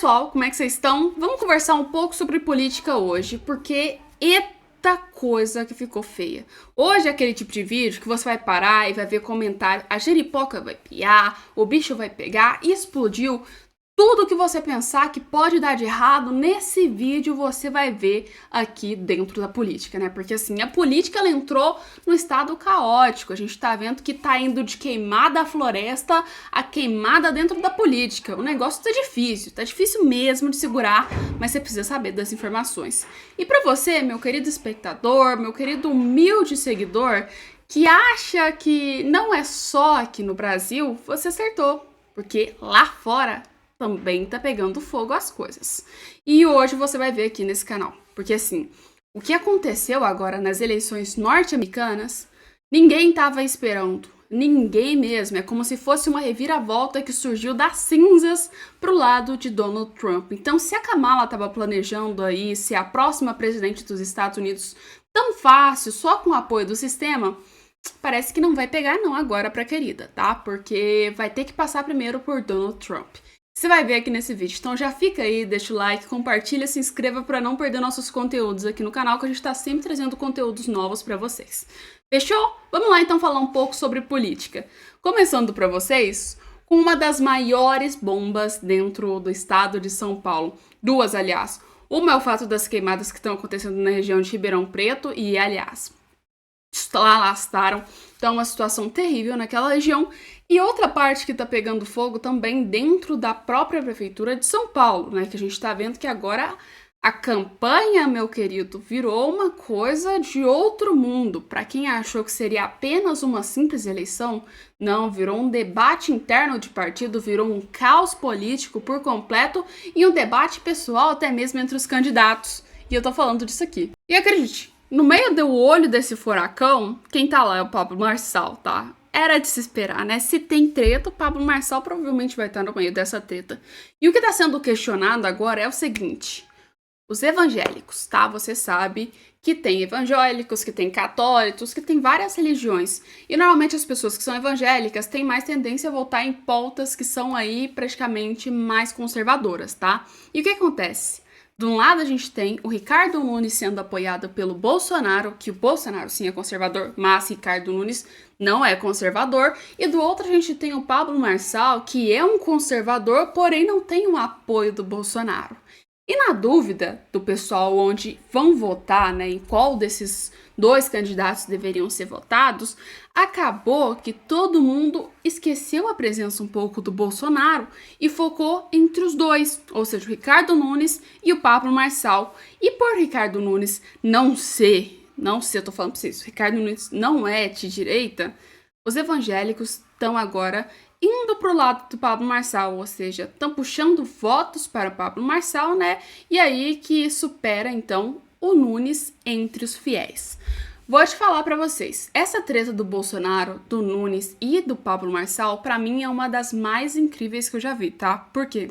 pessoal, como é que vocês estão? Vamos conversar um pouco sobre política hoje, porque eita coisa que ficou feia. Hoje é aquele tipo de vídeo que você vai parar e vai ver comentário, a jeripoca vai piar, o bicho vai pegar e explodiu. Tudo que você pensar que pode dar de errado, nesse vídeo você vai ver aqui dentro da política, né? Porque assim, a política ela entrou no estado caótico. A gente tá vendo que tá indo de queimada à floresta a queimada dentro da política. O negócio tá difícil mesmo de segurar, mas você precisa saber das informações. E pra você, meu querido espectador, meu querido humilde seguidor, que acha que não é só aqui no Brasil, você acertou, porque lá fora também tá pegando fogo as coisas. E hoje você vai ver aqui nesse canal. Porque assim, o que aconteceu agora nas eleições norte-americanas, ninguém tava esperando. Ninguém mesmo. É como se fosse uma reviravolta que surgiu das cinzas pro lado de Donald Trump. Então, se a Kamala tava planejando aí ser a próxima presidente dos Estados Unidos tão fácil, só com o apoio do sistema, parece que não vai pegar não agora pra querida, tá? Porque vai ter que passar primeiro por Donald Trump. Você vai ver aqui nesse vídeo, então já fica aí, deixa o like, compartilha, se inscreva para não perder nossos conteúdos aqui no canal, que a gente tá sempre trazendo conteúdos novos para vocês. Fechou? Vamos lá então falar um pouco sobre política. Começando para vocês com uma das maiores bombas dentro do estado de São Paulo. Duas, aliás. Uma é o fato das queimadas que estão acontecendo na região de Ribeirão Preto e, aliás, alastraram. Então, uma situação terrível naquela região. E outra parte que tá pegando fogo também dentro da própria prefeitura de São Paulo, né? Que a gente tá vendo que agora a campanha, meu querido, virou uma coisa de outro mundo. Para quem achou que seria apenas uma simples eleição, não, virou um debate interno de partido, virou um caos político por completo e um debate pessoal até mesmo entre os candidatos. E eu tô falando disso aqui. E acredite, no meio do olho desse furacão, quem tá lá é o Pablo Marçal, tá? Era de se esperar, né? Se tem treta, o Pablo Marçal provavelmente vai estar no meio dessa treta. E o que tá sendo questionado agora é o seguinte: os evangélicos, tá? Você sabe que tem evangélicos, que tem católicos, que tem várias religiões. E normalmente as pessoas que são evangélicas têm mais tendência a votar em pautas que são aí praticamente mais conservadoras, tá? E o que acontece? De um lado a gente tem o Ricardo Nunes sendo apoiado pelo Bolsonaro, que o Bolsonaro sim é conservador, mas Ricardo Nunes não é conservador. E do outro a gente tem o Pablo Marçal, que é um conservador, porém não tem o apoio do Bolsonaro. E na dúvida do pessoal onde vão votar, né, em qual desses dois candidatos deveriam ser votados, acabou que todo mundo esqueceu a presença um pouco do Bolsonaro e focou entre os dois, ou seja, o Ricardo Nunes e o Pablo Marçal. E por Ricardo Nunes não ser, eu tô falando pra vocês, o Ricardo Nunes não é de direita, os evangélicos estão agora indo pro lado do Pablo Marçal, ou seja, estão puxando votos para o Pablo Marçal, né? E aí que supera, então, o Nunes entre os fiéis. Vou te falar para vocês, essa treta do Bolsonaro, do Nunes e do Pablo Marçal, para mim é uma das mais incríveis que eu já vi, tá? Por quê?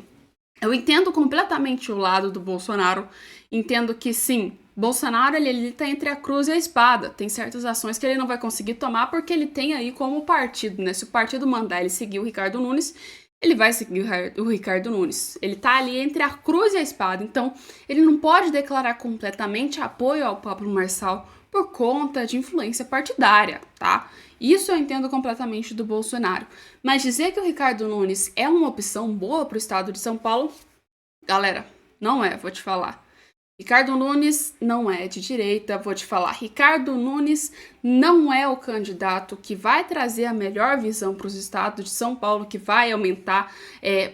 Eu entendo completamente o lado do Bolsonaro, entendo que sim, Bolsonaro ele tá entre a cruz e a espada, tem certas ações que ele não vai conseguir tomar porque ele tem aí como partido, né? Se o partido mandar ele seguir o Ricardo Nunes, ele vai seguir o Ricardo Nunes. Ele tá ali entre a cruz e a espada, então ele não pode declarar completamente apoio ao Pablo Marçal por conta de influência partidária, tá? Isso eu entendo completamente do Bolsonaro. Mas dizer que o Ricardo Nunes é uma opção boa para o estado de São Paulo, galera, não é, vou te falar. Ricardo Nunes não é de direita, vou te falar. Ricardo Nunes não é o candidato que vai trazer a melhor visão para os estados de São Paulo, que vai aumentar,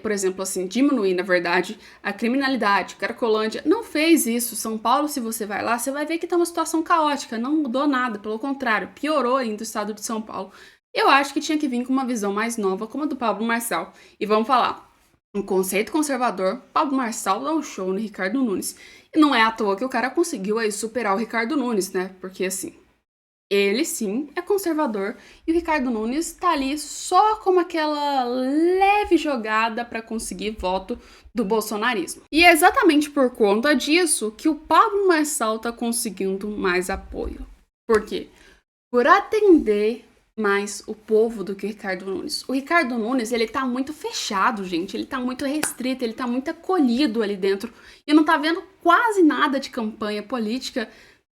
por exemplo, assim, diminuir, na verdade, a criminalidade. Cracolândia não fez isso. São Paulo, se você vai lá, você vai ver que tá uma situação caótica, não mudou nada, pelo contrário, piorou ainda o estado de São Paulo. Eu acho que tinha que vir com uma visão mais nova, como a do Pablo Marçal. E vamos falar. Um conceito conservador, Pablo Marçal dá um show no Ricardo Nunes. E não é à toa que o cara conseguiu aí superar o Ricardo Nunes, né? Porque assim, ele sim é conservador e o Ricardo Nunes tá ali só como aquela leve jogada para conseguir voto do bolsonarismo. E é exatamente por conta disso que o Pablo Marçal tá conseguindo mais apoio. Por quê? Por atender mais o povo do que o Ricardo Nunes. O Ricardo Nunes, ele tá muito fechado, gente. Ele tá muito restrito, ele tá muito acolhido ali dentro. E não tá vendo quase nada de campanha política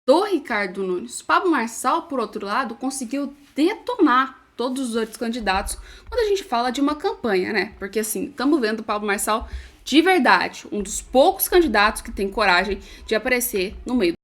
do Ricardo Nunes. Pablo Marçal, por outro lado, conseguiu detonar todos os outros candidatos quando a gente fala de uma campanha, né? Porque assim, estamos vendo o Pablo Marçal de verdade, um dos poucos candidatos que tem coragem de aparecer no meio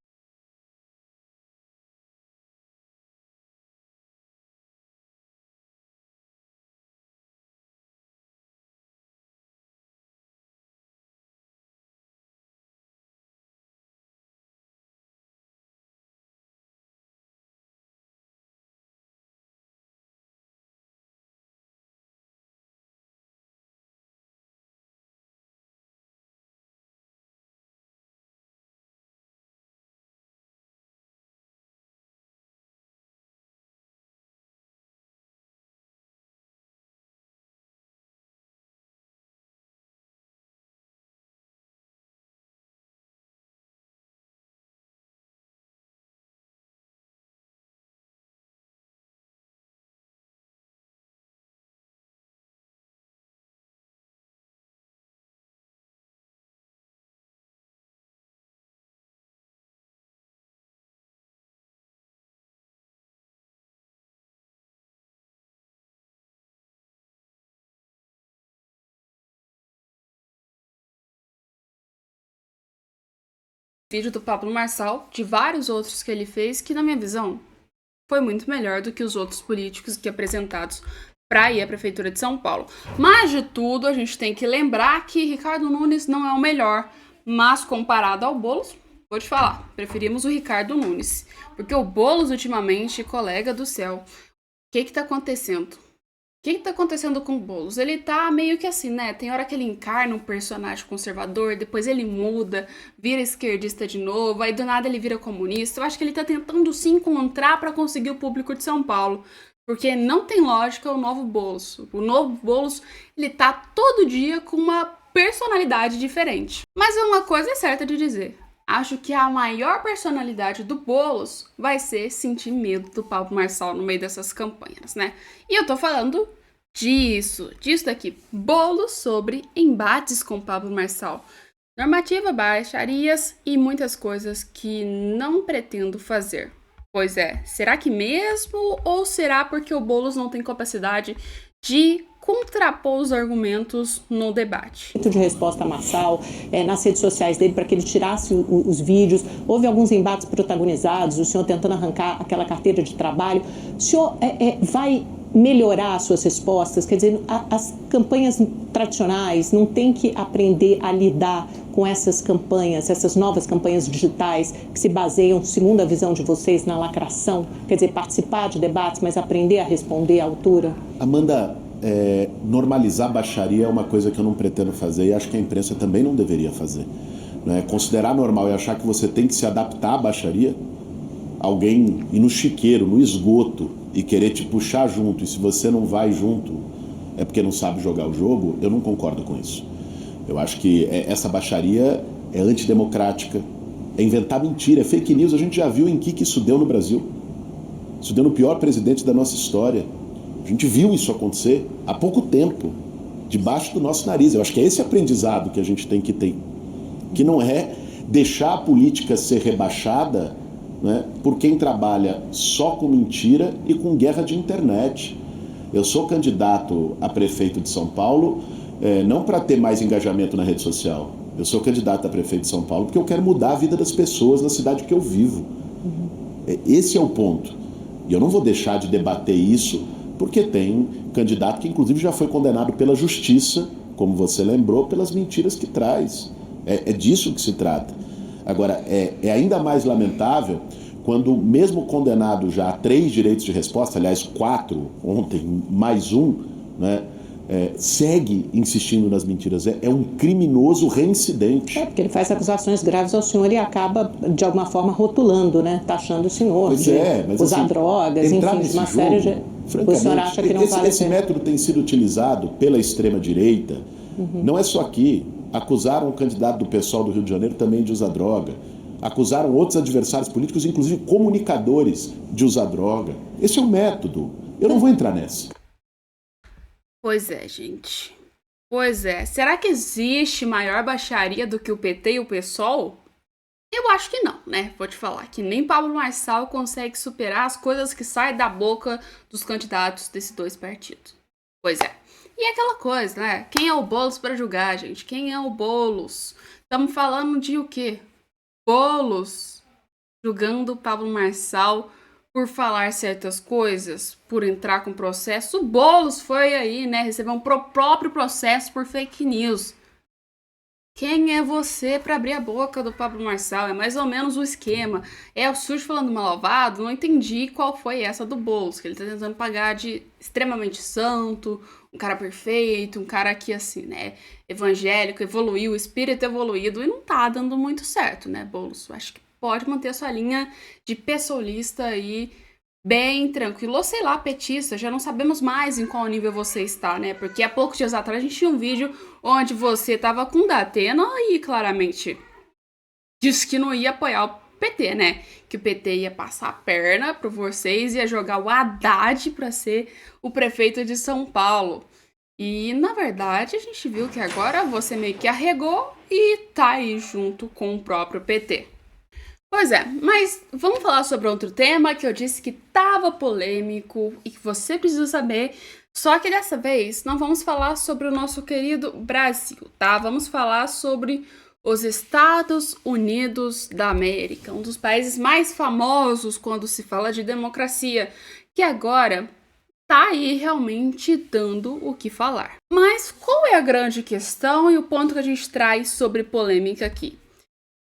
vídeo do Pablo Marçal, de vários outros que ele fez, que na minha visão foi muito melhor do que os outros políticos que apresentados para ir à Prefeitura de São Paulo. Mas de tudo, a gente tem que lembrar que Ricardo Nunes não é o melhor, mas comparado ao Boulos, vou te falar, preferimos o Ricardo Nunes, porque o Boulos ultimamente, colega do céu, o que tá acontecendo? O que tá acontecendo com o Boulos? Ele tá meio que assim, né? Tem hora que ele encarna um personagem conservador, depois ele muda, vira esquerdista de novo, aí do nada ele vira comunista. Eu acho que ele tá tentando se encontrar para conseguir o público de São Paulo, porque não tem lógica o novo Boulos. O novo Boulos, ele tá todo dia com uma personalidade diferente. Mas uma coisa é certa de dizer. Acho que a maior personalidade do Boulos vai ser sentir medo do Pablo Marçal no meio dessas campanhas, né? E eu tô falando disso daqui. Boulos sobre embates com Pablo Marçal. Normativa, baixarias e muitas coisas que não pretendo fazer. Pois é, será que mesmo? Ou será porque o Boulos não tem capacidade de contrapor os argumentos no debate? De resposta a Marçal, nas redes sociais dele, para que ele tirasse os vídeos. Houve alguns embates protagonizados, o senhor tentando arrancar aquela carteira de trabalho. O senhor vai melhorar as suas respostas? Quer dizer, as campanhas tradicionais não tem que aprender a lidar com essas campanhas, essas novas campanhas digitais que se baseiam, segundo a visão de vocês, na lacração? Quer dizer, participar de debates, mas aprender a responder à altura? Amanda, normalizar a baixaria é uma coisa que eu não pretendo fazer e acho que a imprensa também não deveria fazer. Né? Considerar normal e achar que você tem que se adaptar à baixaria, alguém ir no chiqueiro, no esgoto e querer te puxar junto, e se você não vai junto é porque não sabe jogar o jogo, eu não concordo com isso. Eu acho que essa baixaria é antidemocrática, é inventar mentira, é fake news. A gente já viu em que isso deu no Brasil. Isso deu no pior presidente da nossa história. A gente viu isso acontecer há pouco tempo, debaixo do nosso nariz. Eu acho que é esse aprendizado que a gente tem que ter, que não é deixar a política ser rebaixada, né, por quem trabalha só com mentira e com guerra de internet. Eu sou candidato a prefeito de São Paulo, não para ter mais engajamento na rede social. Eu sou candidato a prefeito de São Paulo porque eu quero mudar a vida das pessoas na cidade que eu vivo. Esse é o ponto. E eu não vou deixar de debater isso, porque tem candidato que inclusive já foi condenado pela justiça, como você lembrou, pelas mentiras que traz. É disso que se trata. Agora, é ainda mais lamentável quando, mesmo condenado já a 3 direitos de resposta, aliás 4 ontem, mais um, né, segue insistindo nas mentiras. É um criminoso reincidente. Porque ele faz acusações graves ao senhor e acaba, de alguma forma, rotulando, né? Taxando o senhor de usar drogas, enfim, de uma série de... O senhor acha que não vale esse método tem sido utilizado pela extrema-direita, não é só aqui. Acusaram o candidato do PSOL do Rio de Janeiro também de usar droga. Acusaram outros adversários políticos, inclusive comunicadores, de usar droga. Esse é o método. Eu não vou entrar nessa. Pois é, gente. Pois é. Será que existe maior baixaria do que o PT e o PSOL? Eu acho que não, né? Vou te falar que nem Pablo Marçal consegue superar as coisas que saem da boca dos candidatos desses dois partidos. Pois é. E aquela coisa, né? Quem é o Boulos para julgar, gente? Quem é o Boulos? Estamos falando de o quê? Boulos julgando Pablo Marçal por falar certas coisas, por entrar com processo. O Boulos foi aí, né? Recebeu um próprio processo por fake news. Quem é você para abrir a boca do Pablo Marçal? É mais ou menos o esquema. É o sujo falando malvado? Não entendi qual foi essa do Boulos, que ele tá tentando pagar de extremamente santo, um cara perfeito, um cara que, assim, né, evangélico, evoluiu, espírito evoluído, e não tá dando muito certo, né, Boulos? Acho que pode manter a sua linha de pessoalista aí bem tranquilo, ou sei lá, petista, já não sabemos mais em qual nível você está, né? Porque há poucos dias atrás a gente tinha um vídeo onde você tava com o Datena e claramente disse que não ia apoiar o PT, né? Que o PT ia passar a perna pra vocês, ia jogar o Haddad pra ser o prefeito de São Paulo. E, na verdade, a gente viu que agora você meio que arregou e tá aí junto com o próprio PT. Pois é, mas vamos falar sobre outro tema que eu disse que tava polêmico e que você precisa saber. Só que dessa vez não vamos falar sobre o nosso querido Brasil, tá? Vamos falar sobre os Estados Unidos da América, um dos países mais famosos quando se fala de democracia, que agora tá aí realmente dando o que falar. Mas qual é a grande questão e o ponto que a gente traz sobre polêmica aqui?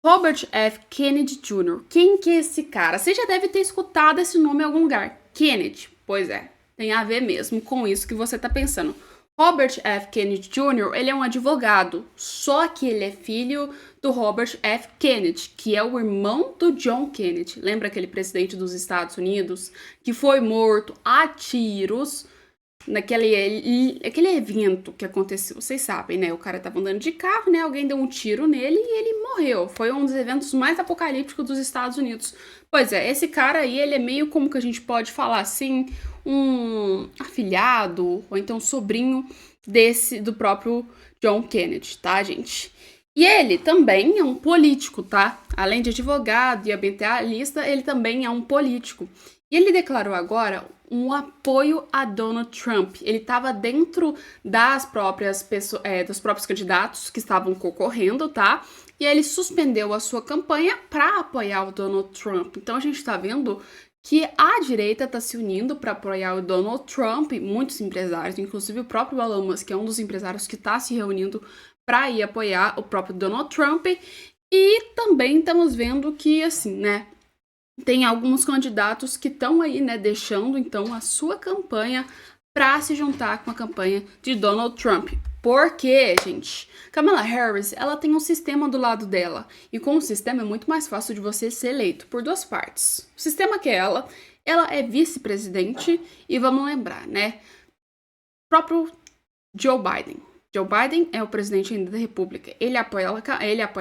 Robert F. Kennedy Jr. Quem que é esse cara? Você já deve ter escutado esse nome em algum lugar. Kennedy. Pois é, tem a ver mesmo com isso que você tá pensando. Robert F. Kennedy Jr., ele é um advogado, só que ele é filho do Robert F. Kennedy, que é o irmão do John Kennedy. Lembra aquele presidente dos Estados Unidos que foi morto a tiros naquele evento que aconteceu? Vocês sabem, né? O cara tava andando de carro, né? Alguém deu um tiro nele e ele morreu. Foi um dos eventos mais apocalípticos dos Estados Unidos. Pois é, esse cara aí, ele é meio como que a gente pode falar assim, um afilhado ou então sobrinho do próprio John Kennedy, tá, gente? E ele também é um político, tá? Além de advogado e ambientalista, ele também é um político. E ele declarou agora um apoio a Donald Trump. Ele estava dentro das próprias pessoas, dos próprios candidatos que estavam concorrendo, tá? E ele suspendeu a sua campanha para apoiar o Donald Trump. Então a gente está vendo que a direita está se unindo para apoiar o Donald Trump. Muitos empresários, inclusive o próprio Elon Musk, que é um dos empresários que está se reunindo para ir apoiar o próprio Donald Trump. E também estamos vendo que, assim, né, tem alguns candidatos que estão aí, né, deixando então a sua campanha para se juntar com a campanha de Donald Trump. Porque, gente, Kamala Harris, ela tem um sistema do lado dela. E com o sistema é muito mais fácil de você ser eleito por duas partes. O sistema que é ela é vice-presidente e vamos lembrar, né, próprio Joe Biden. Joe Biden é o presidente ainda da República. Ele apoia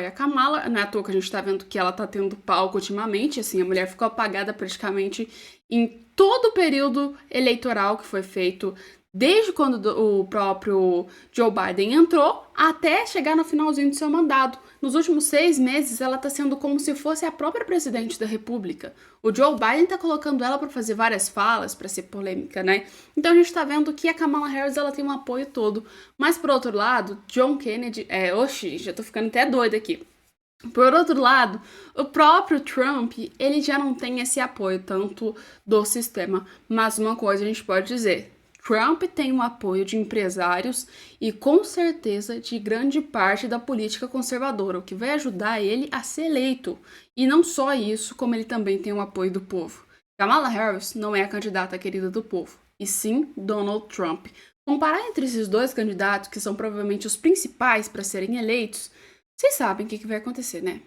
a Kamala. Não é à toa que a gente tá vendo que ela tá tendo palco ultimamente. Assim, a mulher ficou apagada praticamente em todo o período eleitoral que foi feito, desde quando o próprio Joe Biden entrou até chegar no finalzinho do seu mandato. Nos últimos 6 meses, ela tá sendo como se fosse a própria presidente da República. O Joe Biden tá colocando ela para fazer várias falas, para ser polêmica, né? Então a gente tá vendo que a Kamala Harris, ela tem um apoio todo. Mas por outro lado, John Kennedy... Oxi, já tô ficando até doida aqui. Por outro lado, o próprio Trump, ele já não tem esse apoio tanto do sistema. Mas uma coisa a gente pode dizer... Trump tem o apoio de empresários e, com certeza, de grande parte da política conservadora, o que vai ajudar ele a ser eleito. E não só isso, como ele também tem o apoio do povo. Kamala Harris não é a candidata querida do povo, e sim Donald Trump. Comparar entre esses dois candidatos, que são provavelmente os principais para serem eleitos, vocês sabem o que vai acontecer, né?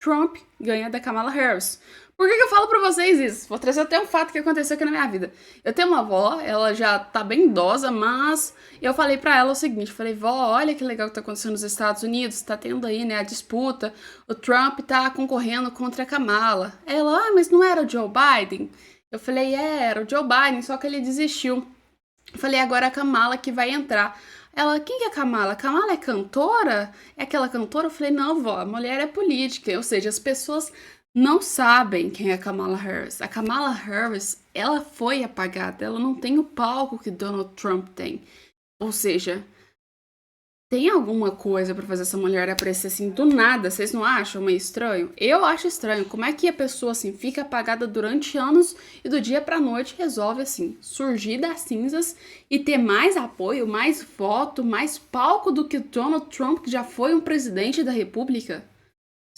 Trump ganha da Kamala Harris. Por que eu falo pra vocês isso? Vou trazer até um fato que aconteceu aqui na minha vida. Eu tenho uma avó, ela já tá bem idosa, mas eu falei pra ela o seguinte, falei, vó, olha que legal que tá acontecendo nos Estados Unidos, tá tendo aí, né, a disputa, o Trump tá concorrendo contra a Kamala. Ela, mas não era o Joe Biden? Eu falei, era o Joe Biden, só que ele desistiu. Eu falei, agora é a Kamala que vai entrar. Ela, quem que é a Kamala? Kamala é cantora? É aquela cantora? Eu falei, não, vó, a mulher é política. Ou seja, as pessoas não sabem quem é a Kamala Harris. A Kamala Harris, ela foi apagada. Ela não tem o palco que Donald Trump tem. Ou seja, tem alguma coisa pra fazer essa mulher aparecer assim do nada? Vocês não acham meio estranho? Eu acho estranho. Como é que a pessoa assim fica apagada durante anos e do dia pra noite resolve assim surgir das cinzas e ter mais apoio, mais voto, mais palco do que Donald Trump, que já foi um presidente da República?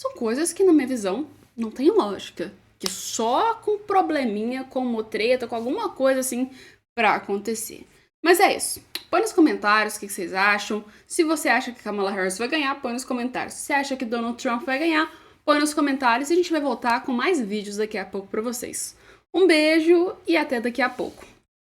São coisas que, na minha visão, não tem lógica. Que só com probleminha, com treta, com alguma coisa assim pra acontecer. Mas é isso. Põe nos comentários o que vocês acham. Se você acha que Kamala Harris vai ganhar, põe nos comentários. Se você acha que Donald Trump vai ganhar, põe nos comentários e a gente vai voltar com mais vídeos daqui a pouco pra vocês. Um beijo e até daqui a pouco.